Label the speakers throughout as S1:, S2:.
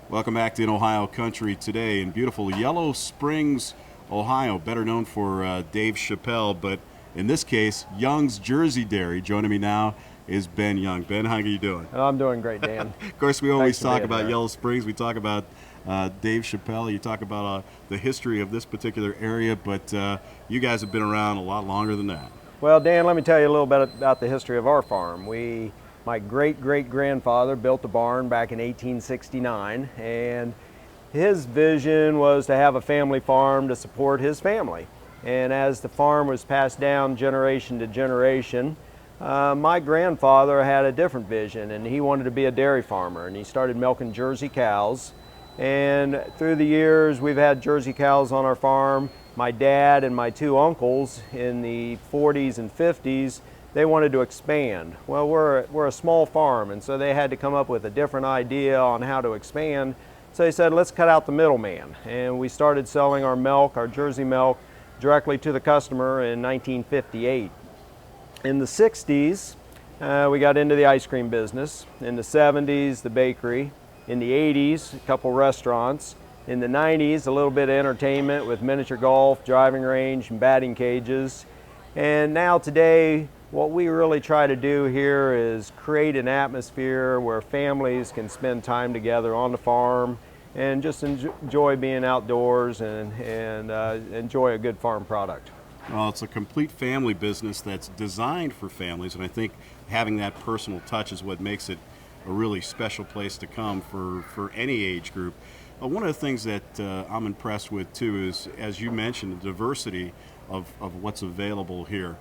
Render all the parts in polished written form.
S1: Welcome back to In Ohio Country today in beautiful Yellow Springs, Ohio, better known for Dave Chappelle, but in this case, Young's Jersey Dairy. Joining me now is Ben Young. Ben, how are you doing?
S2: I'm doing great, Dan.
S1: Of course, we always talk about
S2: here.
S1: Yellow Springs. We talk about Dave Chappelle. You talk about the history of this particular area, but you guys have been around a lot longer than that.
S2: Well, Dan, let me tell you a little bit about the history of our farm. My great-great-grandfather built the barn back in 1869, and his vision was to have a family farm to support his family. And as the farm was passed down generation to generation, my grandfather had a different vision, and he wanted to be a dairy farmer, and he started milking Jersey cows. And through the years, we've had Jersey cows on our farm. My dad and my two uncles in the 40s and 50s, they wanted to expand. Well, we're a small farm, and so they had to come up with a different idea on how to expand. So they said, let's cut out the middleman. And we started selling our milk, our Jersey milk, directly to the customer in 1958. In the 60s, we got into the ice cream business. In the 70s, the bakery. In the 80s, a couple restaurants. In the 90s, a little bit of entertainment with miniature golf, driving range, and batting cages. And now today, what we really try to do here is create an atmosphere where families can spend time together on the farm and just enjoy being outdoors and enjoy a good farm product.
S1: Well, it's a complete family business that's designed for families, and I think having that personal touch is what makes it a really special place to come for any age group. One of the things that I'm impressed with too is, as you mentioned, the diversity of what's available here.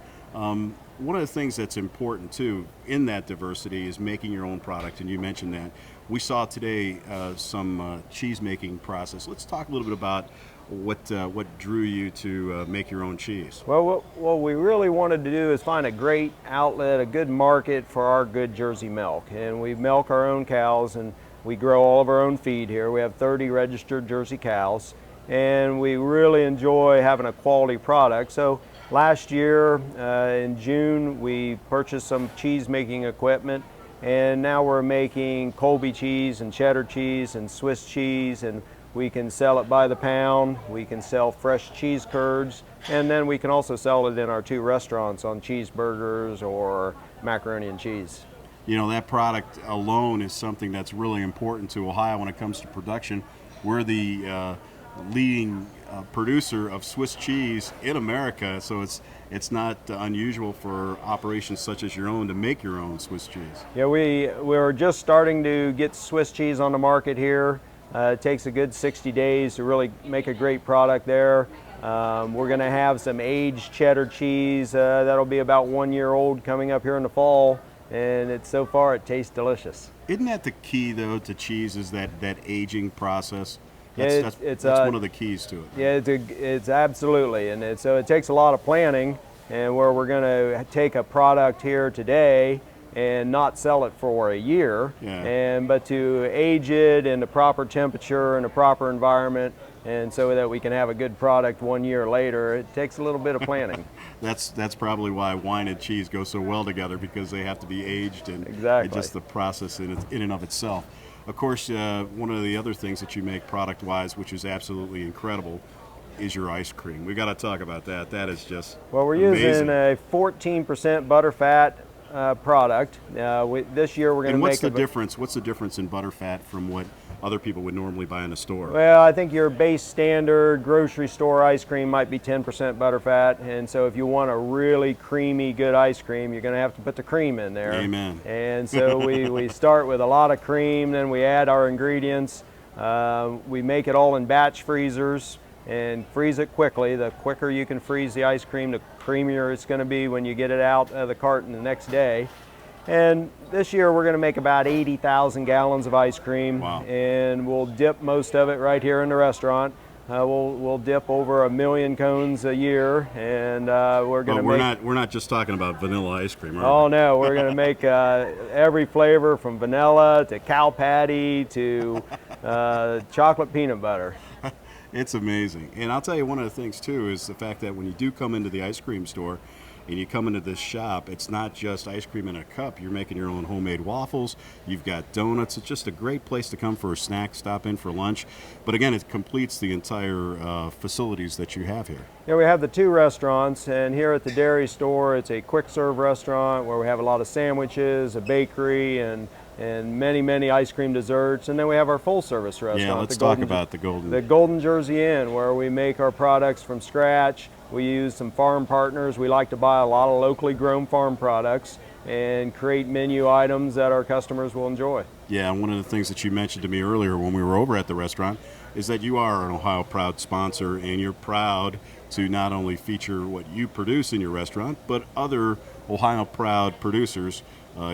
S1: One of the things that's important too in that diversity is making your own product, and you mentioned that. We saw today some cheese making process. Let's talk a little bit about what drew you to make your own cheese.
S2: Well, what we really wanted to do is find a great outlet, a good market for our good Jersey milk. And we milk our own cows, and we grow all of our own feed here. We have 30 registered Jersey cows, and we really enjoy having a quality product. So last year in June, we purchased some cheese making equipment, and now we're making Colby cheese and cheddar cheese and Swiss cheese, and we can sell it by the pound. We can sell fresh cheese curds, and then we can also sell it in our two restaurants on cheeseburgers or macaroni and cheese.
S1: You know, that product alone is something that's really important to Ohio when it comes to production. We're the leading producer of Swiss cheese in America, so it's not unusual for operations such as your own to make your own Swiss cheese.
S2: Yeah, we're just starting to get Swiss cheese on the market here. It takes a good 60 days to really make a great product there. We're going to have some aged cheddar cheese that'll be about 1 year old coming up here in the fall, and so far it tastes delicious.
S1: Isn't that the key though to cheese, is that aging process?
S2: That's
S1: one of the keys to it.
S2: Yeah, it's absolutely, and so it takes a lot of planning, and where we're going to take a product here today and not sell it for a year, but to age it in the proper temperature and the proper environment, and so that we can have a good product 1 year later. It takes a little bit of planning.
S1: That's probably why wine and cheese go so well together, because they have to be aged and just the process in and of itself. Of course, one of the other things that you make product-wise, which is absolutely incredible, is your ice cream. We got to talk about that. That is just
S2: we're
S1: amazing.
S2: Using a 14% butterfat product. This year we're going to make.
S1: What's the difference? What's the difference in butterfat from what other people would normally buy in a store?
S2: Well, I think your base standard grocery store ice cream might be 10% butterfat, and so if you want a really creamy, good ice cream, you're going to have to put the cream in there.
S1: Amen.
S2: And so we start with a lot of cream, then we add our ingredients. We make it all in batch freezers and freeze it quickly. The quicker you can freeze the ice cream, the creamier it's going to be when you get it out of the carton the next day. And this year we're going to make about 80,000 gallons of ice cream.
S1: Wow.
S2: And we'll dip most of it right here in the restaurant. We'll dip over 1 million cones a year, and we're going to
S1: we're not just talking about vanilla ice cream, are we?
S2: Oh no, we're going to make every flavor from vanilla to cow patty to chocolate peanut butter.
S1: It's amazing. And I'll tell you, one of the things too is the fact that when you do come into the ice cream store, and you come into this shop, it's not just ice cream in a cup. You're making your own homemade waffles. You've got donuts. It's just a great place to come for a snack, stop in for lunch. But again, it completes the entire facilities that you have here.
S2: Yeah, we have the two restaurants, and here at the dairy store, it's a quick serve restaurant where we have a lot of sandwiches, a bakery, and many ice cream desserts. And then we have our full service restaurant.
S1: Yeah, let's talk about the
S2: Golden Jersey Inn, where we make our products from scratch. We use some farm partners. We like to buy a lot of locally grown farm products and create menu items that our customers will enjoy.
S1: Yeah, and one of the things that you mentioned to me earlier when we were over at the restaurant is that you are an Ohio Proud sponsor, and you're proud to not only feature what you produce in your restaurant, but other Ohio Proud producers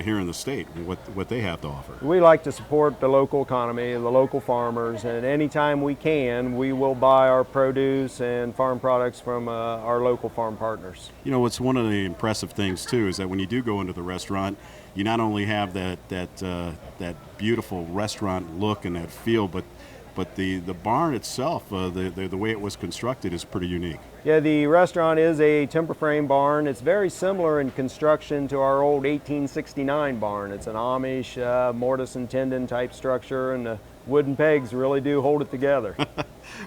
S1: here in the state and what they have to offer.
S2: We like to support the local economy, the local farmers, and anytime we can, we will buy our produce and farm products from our local farm partners.
S1: You know, what's one of the impressive things too is that when you do go into the restaurant, you not only have that beautiful restaurant look and that feel, but the barn itself, the way it was constructed is pretty unique.
S2: Yeah, the restaurant is a timber frame barn. It's very similar in construction to our old 1869 barn. It's an Amish mortise and tenon type structure, and the wooden pegs really do hold it together.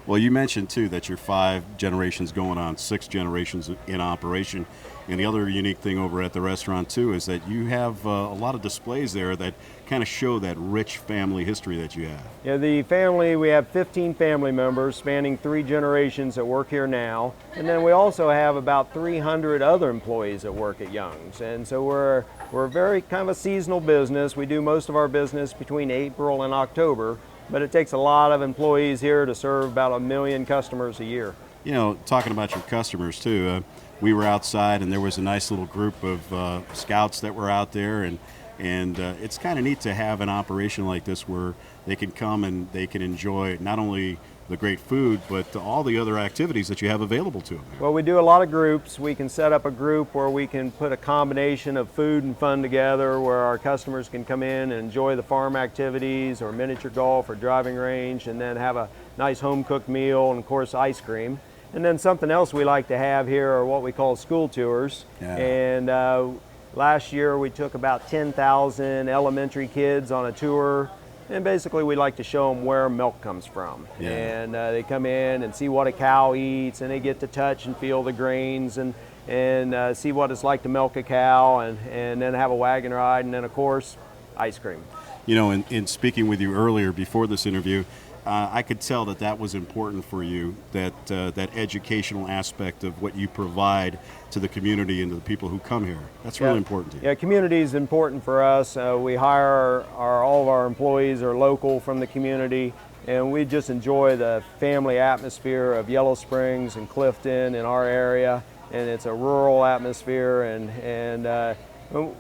S1: Well, you mentioned too that you're 5 generations going on 6 generations in operation. And the other unique thing over at the restaurant too is that you have a lot of displays there that kind of show that rich family history that you have.
S2: Yeah, the family, we have 15 family members spanning 3 generations that work here now. And then we also have about 300 other employees that work at Young's. And so we're very kind of a seasonal business. We do most of our business between April and October, but it takes a lot of employees here to serve about 1 million customers a year.
S1: You know, talking about your customers too, we were outside and there was a nice little group of scouts that were out there, and it's kind of neat to have an operation like this where they can come and they can enjoy not only the great food, but all the other activities that you have available to them.
S2: Well, we do a lot of groups. We can set up a group where we can put a combination of food and fun together, where our customers can come in and enjoy the farm activities or miniature golf or driving range, and then have a nice home-cooked meal and, of course, ice cream. And then something else we like to have here are what we call school tours.
S1: Yeah.
S2: And last year we took about 10,000 elementary kids on a tour. And basically we like to show them where milk comes from.
S1: Yeah.
S2: And they come in and see what a cow eats, and they get to touch and feel the grains and see what it's like to milk a cow, and then have a wagon ride, and then of course ice cream.
S1: You know, in speaking with you earlier before this interview, I could tell that was important for you, that educational aspect of what you provide to the community and to the people who come here. That's really important to you.
S2: Yeah, community is important for us. We hire all of our employees are local from the community, and we just enjoy the family atmosphere of Yellow Springs and Clifton in our area, and it's a rural atmosphere, and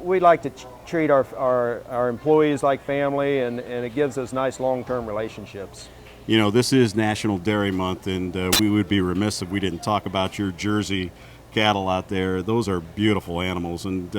S2: we like to treat our employees like family, and it gives us nice long-term relationships.
S1: You know, this is National Dairy Month, and we would be remiss if we didn't talk about your Jersey cattle out there. Those are beautiful animals, and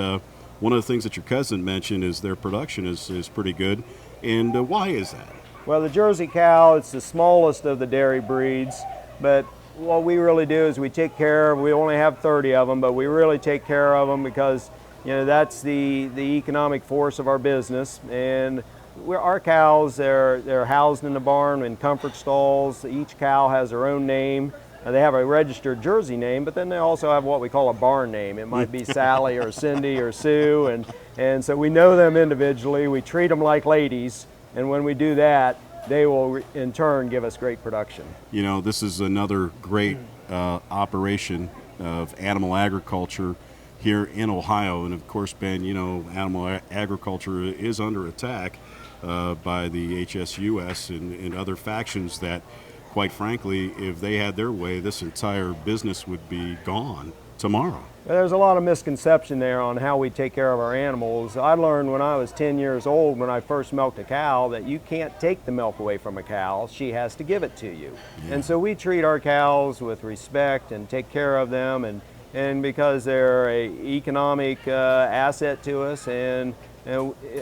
S1: one of the things that your cousin mentioned is their production is pretty good. And why is that?
S2: Well, the Jersey cow, it's the smallest of the dairy breeds, but what we really do is we take care of, we only have 30 of them, but we really take care of them because, you know, that's the economic force of our business. And our cows, they're housed in the barn in comfort stalls. Each cow has their own name. They have a registered Jersey name, but then they also have what we call a barn name. It might be Sally or Cindy or Sue, and so we know them individually. We treat them like ladies, and when we do that, they will in turn give us great production. You
S1: know, this is another great operation of animal agriculture here in Ohio, and of course, Ben, you know, animal agriculture is under attack by the HSUS and other factions that, quite frankly, if they had their way, this entire business would be gone tomorrow.
S2: There's a lot of misconception there on how we take care of our animals. I learned when I was 10 years old, when I first milked a cow, that you can't take the milk away from a cow. She has to give it to you. Yeah. And so we treat our cows with respect and take care of them, and because they're an economic asset to us, and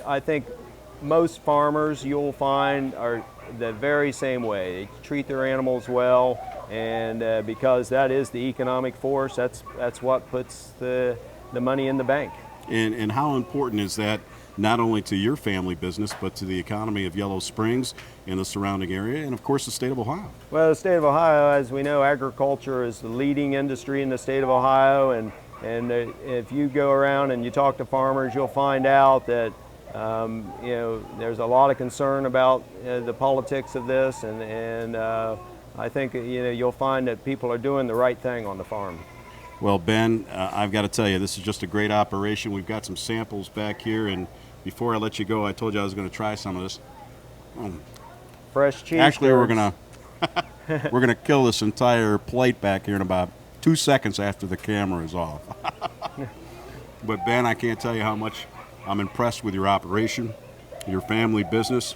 S2: I think most farmers you'll find are the very same way. They treat their animals well, and because that is the economic force, that's what puts the the money in the bank.
S1: And how important is that, not only to your family business, but to the economy of Yellow Springs and the surrounding area, and of course the state of Ohio?
S2: Well, the state of Ohio, as we know, agriculture is the leading industry in the state of Ohio, and if you go around and you talk to farmers, you'll find out that you know, there's a lot of concern about the politics of this, and I think, you know, you'll find that people are doing the right thing on the farm.
S1: Well, Ben, I've got to tell you, this is just a great operation. We've got some samples back here, and before I let you go, I told you I was going to try some of this.
S2: Fresh cheese.
S1: Actually, we're gonna kill this entire plate back here in about 2 seconds after the camera is off. But Ben, I can't tell you how much I'm impressed with your operation, your family business.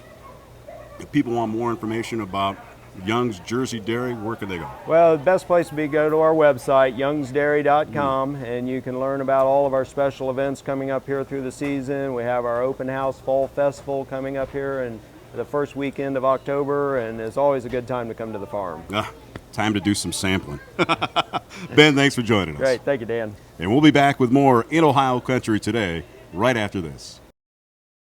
S1: If people want more information about Young's Jersey Dairy, where can they go?
S2: Well, the best place to be, go to our website, youngsdairy.com, and you can learn about all of our special events coming up here through the season. We have our open house fall festival coming up here in the first weekend of October, and it's always a good time to come to the farm.
S1: Time to do some sampling. Ben, thanks for joining us.
S2: Great, thank you, Dan.
S1: And we'll be back with more In Ohio Country Today right after this.